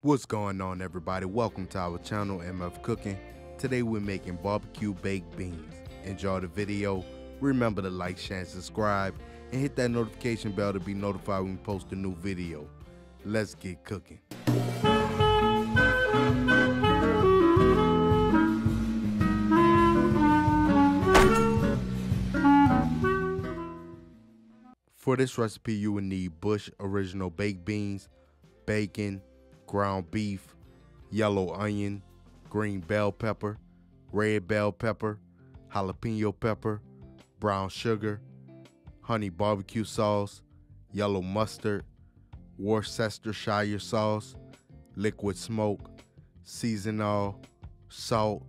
What's going on, everybody? Welcome to our channel, MF Cooking. Today we're making barbecue baked beans. Enjoy the video. Remember to like, share, and subscribe, and hit that notification bell to be notified when we post a new video. Let's get cooking. For this recipe, you will need Bush original baked beans, bacon, ground beef, yellow onion, green bell pepper, red bell pepper, jalapeno pepper, brown sugar, honey barbecue sauce, yellow mustard, Worcestershire sauce, liquid smoke, seasonal, salt,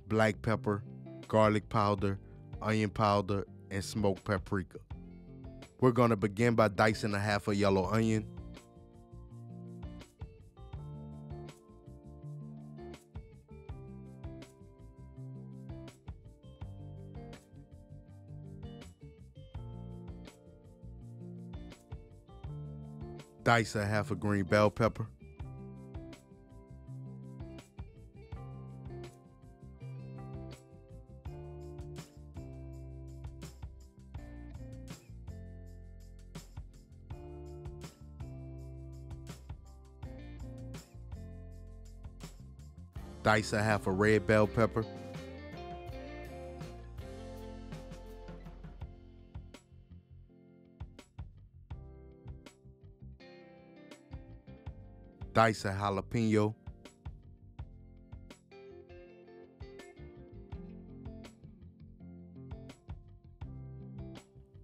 black pepper, garlic powder, onion powder, and smoked paprika. We're going to begin by dicing a half a yellow onion. Dice a half a green bell pepper. Dice a half a red bell pepper. Dice a jalapeno.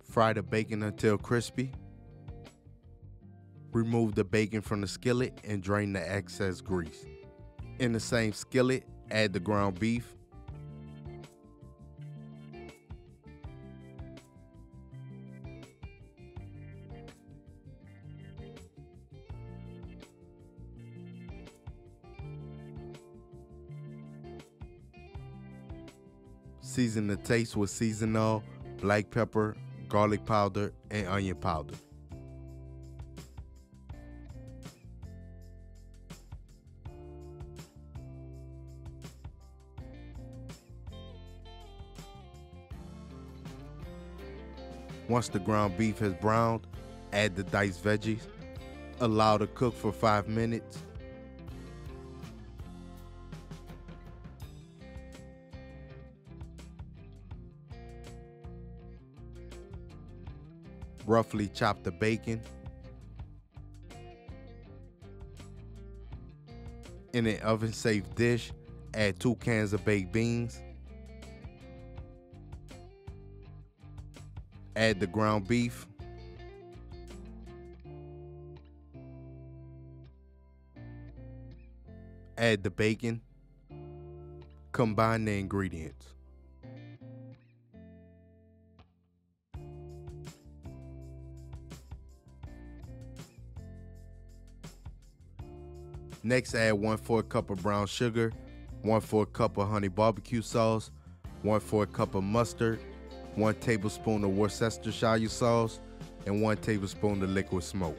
Fry the bacon until crispy. Remove the bacon from the skillet and drain the excess grease. In the same skillet, add the ground beef, season to taste with seasonal, black pepper, garlic powder, and onion powder. Once the ground beef has browned, add the diced veggies. Allow to cook for 5 minutes. Roughly chop the bacon. In an oven-safe dish, add 2 cans of baked beans. Add the ground beef. Add the bacon. Combine the ingredients. Next, add 1/4 cup of brown sugar, 1/4 cup of honey barbecue sauce, 1/4 cup of mustard, 1 tablespoon of Worcestershire sauce, and 1 tablespoon of liquid smoke.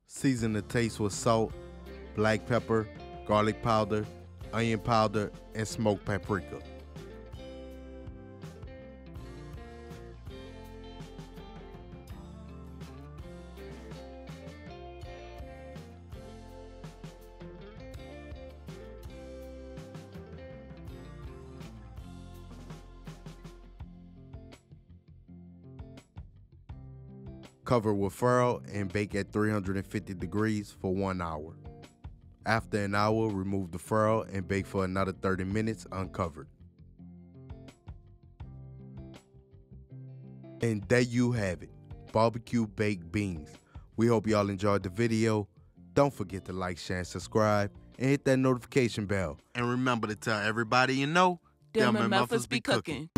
Season to taste with salt, black pepper, garlic powder, onion powder, and smoked paprika. Cover with foil and bake at 350 degrees for 1 hour. After an hour, remove the foil and bake for another 30 minutes uncovered. And there you have it, barbecue baked beans. We hope y'all enjoyed the video. Don't forget to like, share, and subscribe, and hit that notification bell. And remember to tell everybody you know, them MFers be cooking.